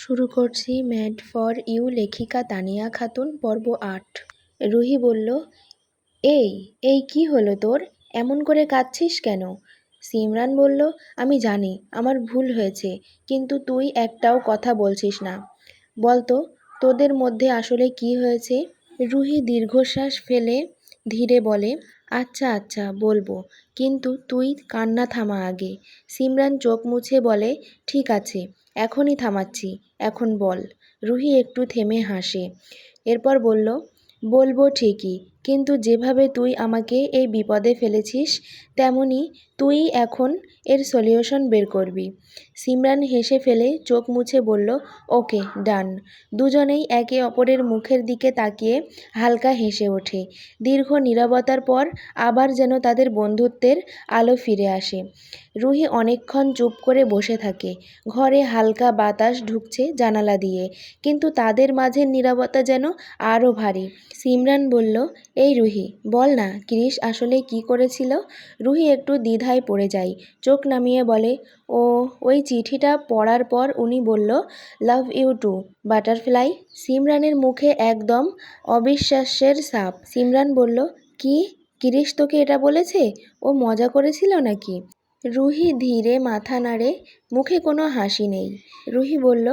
শুরু করছি mad for you লেখিকা তানিয়া খাতুন পর্ব ৮। রুহি বলল, এই এই কি হলো তোর? এমন করে কাঁদছিস কেন? সিমরান বলল, আমি জানি আমার ভুল হয়েছে, কিন্তু তুই একটাও কথা বলছিস না। বলতো তোদের মধ্যে আসলে কি হয়েছে? রুহি দীর্ঘশ্বাস ফেলে ধীরে বলে, আচ্ছা আচ্ছা বলবো, কিন্তু তুই কান্না থামা আগে। সিমরান চোখ মুছে বলে, ঠিক আছে, এখনই থামাচ্ছি, এখন বল। রুহি একটু থেমে হাসে, এরপর বলল, বলবো ঠিকই, কিন্তু যেভাবে তুই আমাকে এই বিপদে ফেলেছিস তেমনি তুই এখন এর সলিউশন বের করবি। সিমরান হেসে ফেলে চোখ মুছে বলল, ওকে ডান। দুজনেই একে অপরের মুখের দিকে তাকিয়ে হালকা হেসে ওঠে। দীর্ঘ নীরবতার পর আবার যেন তাদের বন্ধুত্বের আলো ফিরে আসে। রুহি অনেকক্ষণ চুপ করে বসে থাকে। ঘরে হালকা বাতাস ঢুকছে জানালা দিয়ে, কিন্তু তাদের মাঝের নীরবতা যেন আরও ভারী। সিমরান বলল, এই রুহি, বল না ক্রিস আসলে কি করেছিল? রুহি একটু দ্বিধায় পড়ে যায়, চোখ নামিয়ে বলে, ও ওই চিঠিটা পড়ার পর উনি বলল, লাভ ইউ টু বাটারফ্লাই। সিমরানের মুখে একদম অবিশ্বাসের ছাপ। সিমরান বলল, কি? ক্রিস তোকে এটা বলেছে? ও মজা করেছিল নাকি? রুহি ধীরে মাথা নাড়ে, মুখে কোনো হাসি নেই। রুহি বলল,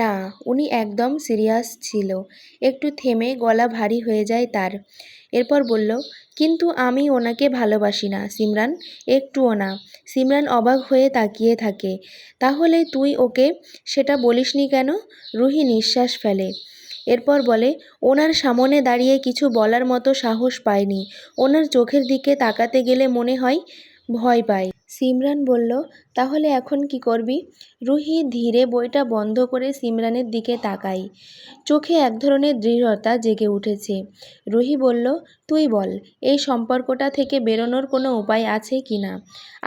না, উনি একদম সিরিয়াস ছিল। একটু থেমে গলা ভারী হয়ে যায় তার। এরপর বলল, কিন্তু আমি ওনাকে ভালোবাসি না সিমরান, একটুও না। সিমরান অবাক হয়ে তাকিয়ে থাকে। তাহলে তুই ওকে সেটা বলিসনি কেন? রুহি নিঃশ্বাস ফেলে, এরপর বলে, ওনার সামনে দাঁড়িয়ে কিছু বলার মতো সাহস পায়নি। ওনার চোখের দিকে তাকাতে গেলে মনে হয় ভয় পায়। সিমরান বলল, তাহলে এখন কি করবি? রুহি ধীরে বইটা বন্ধ করে সিমরানের দিকে তাকায়। চোখে এক ধরনের দৃঢ়তা জেগে উঠেছে। রুহি বলল, তুই বল, এই সম্পর্কটা থেকে বেরোনোর কোনো উপায় আছে কি না?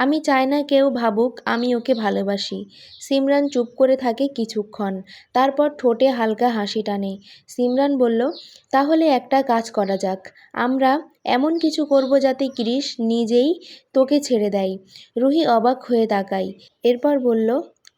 আমি চাই না কেউ ভাবুক আমি ওকে ভালোবাসি। সিমরান চুপ করে থাকে কিছুক্ষণ, তারপর ঠোঁটে হালকা হাসি টানে। সিমরান বলল, তাহলে একটা কাজ করা যাক, আমরা এমন কিছু করব যাতে ক্রিস নিজেই তোকে ছেড়ে দেয়। রুহি অবাক হয়ে তাকায়, এরপর বলল,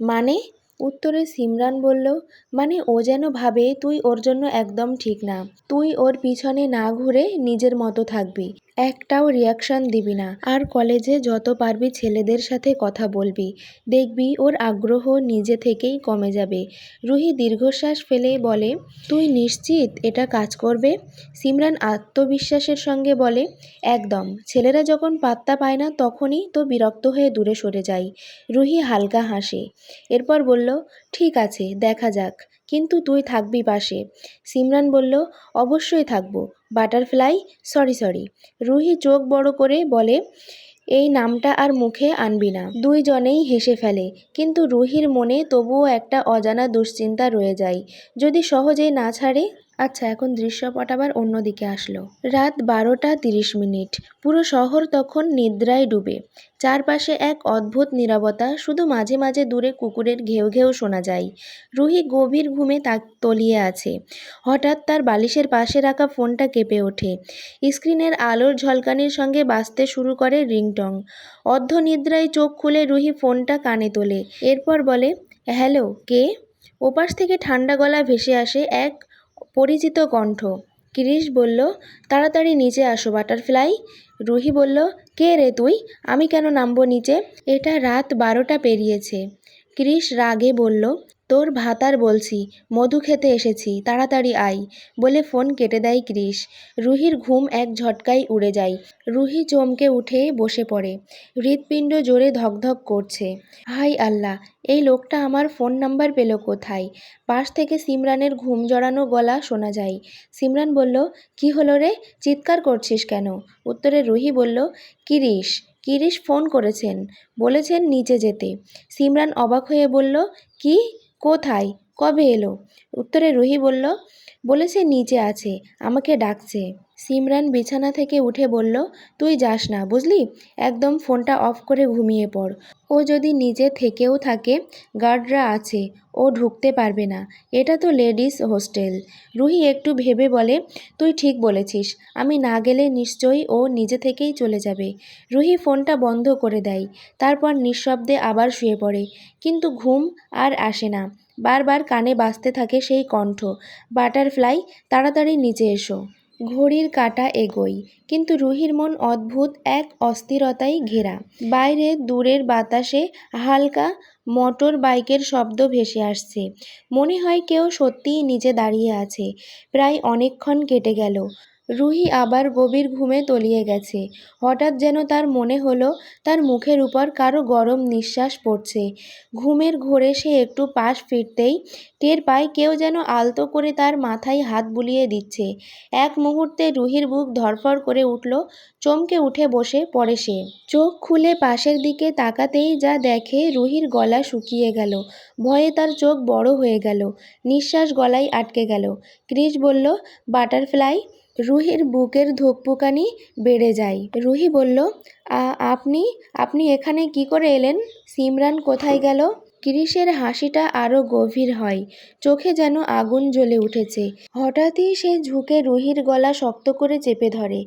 মানে? উত্তরে সিমরান বলল, মানে ও যেন ভাবে তুই ওর জন্য একদম ঠিক না। তুই ওর পিছনে না ঘুরে নিজের মতো থাকবি, একটাও রিয়াকশন দিবি না, আর কলেজে যত পারবি ছেলেদের সাথে কথা বলবি। দেখবি ওর আগ্রহ নিজে থেকেই কমে যাবে। রুহি দীর্ঘশ্বাস ফেলে বলে, তুই নিশ্চিত এটা কাজ করবে? সিমরান আত্মবিশ্বাসের সঙ্গে বলে, একদম। ছেলেরা যখন পাত্তা পায় না তখনই তো বিরক্ত হয়ে দূরে সরে যায়। রুহি হালকা হাসে, এরপর বলল, ঠিক আছে, দেখা যাক, কিন্তু তুই থাকবি পাশে। সিমরান বলল, অবশ্যই থাকবো বাটারফ্লাই। Sorry sorry. রুহি চোখ বড় করে বলে, এই নামটা আর মুখে আনবি না। দুইজনেই হেসে ফেলে, কিন্তু রুহির মনে তবুও একটা অজানা দুশ্চিন্তা রয়ে যায়, যদি সহজেই না ছাড়ে। আচ্ছা, এখন দৃশ্যপট আবার অন্যদিকে আসলো। রাত 12:30। পুরো শহর তখন নিদ্রায় ডুবে। চারপাশে এক অদ্ভুত নীরবতা, শুধু মাঝে মাঝে দূরে কুকুরের ঘেউ ঘেউ শোনা যায়। রুহি গভীর ঘুমে তলিয়ে আছে। হঠাৎ তার বালিশের পাশে রাখা ফোনটা কেঁপে ওঠে। স্ক্রিনের আলোর ঝলকানির সঙ্গে বাজতে শুরু করে রিংটং। অর্ধনিদ্রায় চোখ খুলে রুহি ফোনটা কানে তোলে, এরপর বলে, হ্যালো, কে? ওপাশ থেকে ঠান্ডা গলা ভেসে আসে এক পরিচিত কণ্ঠ। ক্রিস বলল, তাড়াতাড়ি নিচে আসো বাটারফ্লাই। রুহি বলল, কে রে তুই? আমি কেন নামবো নিচে? এটা রাত 12টা পেরিয়েছে। ক্রিস রাগে বলল, তোর ভাতার বলছি, মধু খেতে এসেছি, তাড়াতাড়ি আয়। বলে ফোন কেটে দেয় ক্রিস। রুহির ঘুম এক ঝটকায় উড়ে যায়। রুহি চমকে উঠে বসে পড়ে। হৃৎপিণ্ড জোরে ধকধক করছে। হাই আল্লাহ, এই লোকটা আমার ফোন নাম্বার পেল কোথায়? পাশ থেকে সিমরানের ঘুম জড়ানো গলা শোনা যায়। সিমরান বলল, কি হলো রে, চিৎকার করছিস কেন? উত্তরে রুহি বলল, কিরিশ কিরিশ ফোন করেছেন, বলেছেন নিচে যেতে। সিমরান অবাক হয়ে বলল, কি? কোথায়? কবে এলো? উত্তরে রুহি বলল, বলেছে নিচে আছে, আমাকে ডাকছে। সিমরান বিছানা থেকে উঠে বলল, তুই যাস না বুঝলি, একদম ফোনটা অফ করে ঘুমিয়ে পড়। ও যদি নিজে থেকেও থাকে, গার্ডরা আছে, ও ঢুকতে পারবে না, এটা তো লেডিস হোস্টেল। রুহি একটু ভেবে বলে, তুই ঠিক বলেছিস, আমি না গেলে নিশ্চয়ই ও নিজে থেকেই চলে যাবে। রুহি ফোনটা বন্ধ করে দেয়, তারপর নিঃশব্দে আবার শুয়ে পড়ে, কিন্তু ঘুম আর আসে না। বারবার কানে বাজতে থাকে সেই কণ্ঠ, বাটারফ্লাই, তাড়াতাড়ি নিচে এসো। ঘড়ির কাঁটা এগোয়, কিন্তু রুহির মন অদ্ভুত এক অস্থিরতায় ঘেরা। বাইরে দূরের বাতাসে হালকা মোটর বাইকের শব্দ ভেসে আসছে। মনে হয় কেউ সত্যিই নিচে দাঁড়িয়ে আছে। প্রায় অনেকক্ষণ কেটে গেল। রুহি আবার গভীর ঘুমে তলিয়ে গেছে। হঠাৎ যেন তার মনে হলো তার মুখের উপর কারো গরম নিঃশ্বাস পড়ছে। ঘুমের ঘোরে সে একটু পাশ ফিরতেই টের পায় কেউ যেন আলতো করে তার মাথায় হাত বুলিয়ে দিচ্ছে। এক মুহূর্তে রুহির বুক ধড়ফড় করে উঠল, চমকে উঠে বসে পড়ে সে। চোখ খুলে পাশের দিকে তাকাতেই যা দেখে, রুহির গলা শুকিয়ে গেল। ভয়ে তার চোখ বড় হয়ে গেল, নিঃশ্বাস গলায় আটকে গেল। ক্রিস বলল, বাটারফ্লাই। রুহির বুকের ধুকপুকানি বেড়ে যায়। রুহি বলল, আপনি আপনি এখানে কি করে এলেন? সিমরান কোথায় গেল? ক্রিসের হাসিটা আরও গভীর হয়, চোখে যেন আগুন জ্বলে উঠেছে। হঠাৎই সে ঝুঁকে রুহির গলা শক্ত করে চেপে ধরে।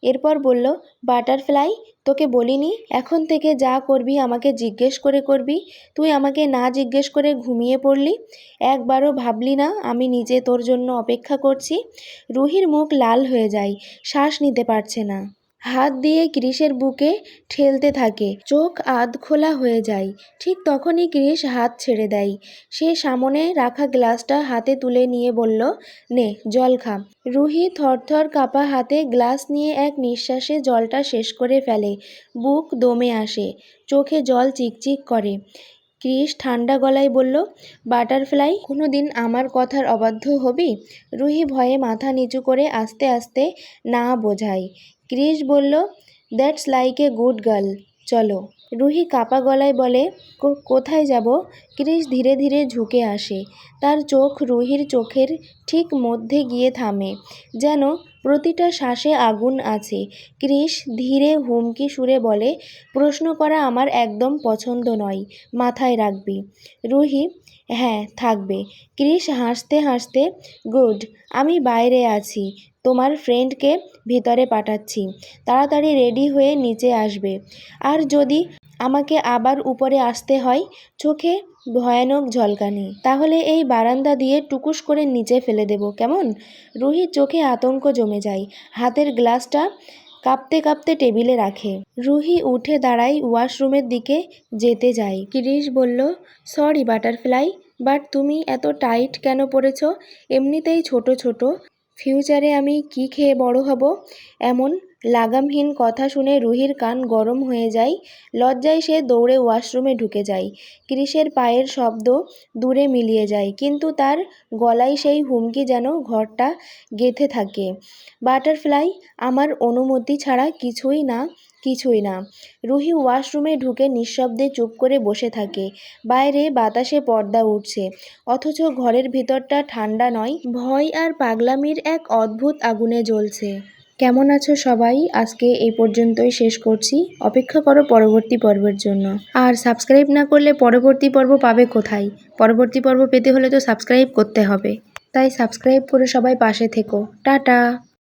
এরপর বলল, বাটারফ্লাই, তোকে বলিনি এখন থেকে যা করবি আমাকে জিজ্ঞেস করে করবি? তুই আমাকে না জিজ্ঞেস করে ঘুমিয়ে পড়লি, একবারও ভাবলি না আমি নিজে তোর জন্য অপেক্ষা করছি? রুহির মুখ লাল হয়ে যায়, শ্বাস নিতে পারছে না। হাত দিয়ে ক্রিসের বুকে ঠেলতে থাকে, চোখ আধ খোলা হয়ে যায়। ঠিক তখনই ক্রিস হাত ছেড়ে দেয়। সে সামনে রাখা গ্লাসটা হাতে তুলে নিয়ে বলল, নে জল খা। রুহি থরথর কাঁপা হাতে গ্লাস নিয়ে এক নিঃশ্বাসে জলটা শেষ করে ফেলে। বুক দমে আসে, চোখে জল চিকচিক করে। ক্রিস ঠান্ডা গলায় বলল, বাটারফ্লাই, কোনোদিন আমার কথার অবাধ্য হবি? রুহি ভয়ে মাথা নিচু করে আস্তে আস্তে না বোঝায়। ক্রিস বলল, that's like a good girl, চলো। রুহি কাঁপা গলায় বলে, কোথায় যাব? ক্রিস ধীরে ধীরে ঝুঁকে আসে, তার চোখ রুহির চোখের ঠিক মধ্যে গিয়ে থামে, যেন প্রতিটা শ্বাসে আগুন আছে। ক্রিস ধীরে হুমকি সুরে বলে, প্রশ্ন করা আমার একদম পছন্দ নয়, মাথায় রাখবি। রুহি, হ্যাঁ থাকবে। ক্রিস হাসতে হাসতে, গুড, আমি বাইরে আছি, তোমার ফ্রেন্ডকে ভিতরে পাঠাচ্ছি, তাড়াতাড়ি রেডি হয়ে নিচে আসবে। আর যদি আমাকে আবার উপরে আসতে হয়, চোখে ভয়ানক ঝলকানি, তাহলে এই বারান্দা দিয়ে টুকুস করে নিচে ফেলে দেব, কেমন? রুহির চোখে আতঙ্ক জমে যায়, হাতের গ্লাসটা কাঁপতে কাঁপতে টেবিলে রাখে। রুহি উঠে দাঁড়ায়, ওয়াশরুমের দিকে যেতে যায়। ক্রিস বলল, সরি বাটারফ্লাই, বাট তুমি এত টাইট কেন পরেছ? এমনিতেই ছোট ছোট, ফিউচারে আমি কি খেয়ে বড় হব? এমন লাগামহীন কথা শুনে রুহির কান গরম হয়ে যায়। লজ্জায় সে দৌড়ে ওয়াশরুমে ঢুকে যায়। ক্রিসের পায়ের শব্দ দূরে মিলিয়ে যায়, কিন্তু তার গলায় সেই হুমকি যেন ঘরটা গেঁথে থাকে। বাটারফ্লাই, আমার অনুমতি ছাড়া কিছুই না, কিছুই না। রুহি ওয়াশরুমে ঢুকে নিঃশব্দে চুপ করে বসে থাকে। বাইরে বাতাসে পর্দা উঠছে, অথচ ঘরের ভিতরটা ঠান্ডা নয়, ভয় আর পাগলামির এক অদ্ভুত আগুনে জ্বলছে। কেমন আছো সবাই? আজকে এই পর্যন্তই শেষ করছি। অপেক্ষা করো পরবর্তী পর্বের জন্য। আর সাবস্ক্রাইব না করলে পরবর্তী পর্ব পাবে কোথায়? পরবর্তী পর্ব পেতে হলে তো সাবস্ক্রাইব করতে হবে। তাই সাবস্ক্রাইব করে সবাই পাশে থেকো। টাটা।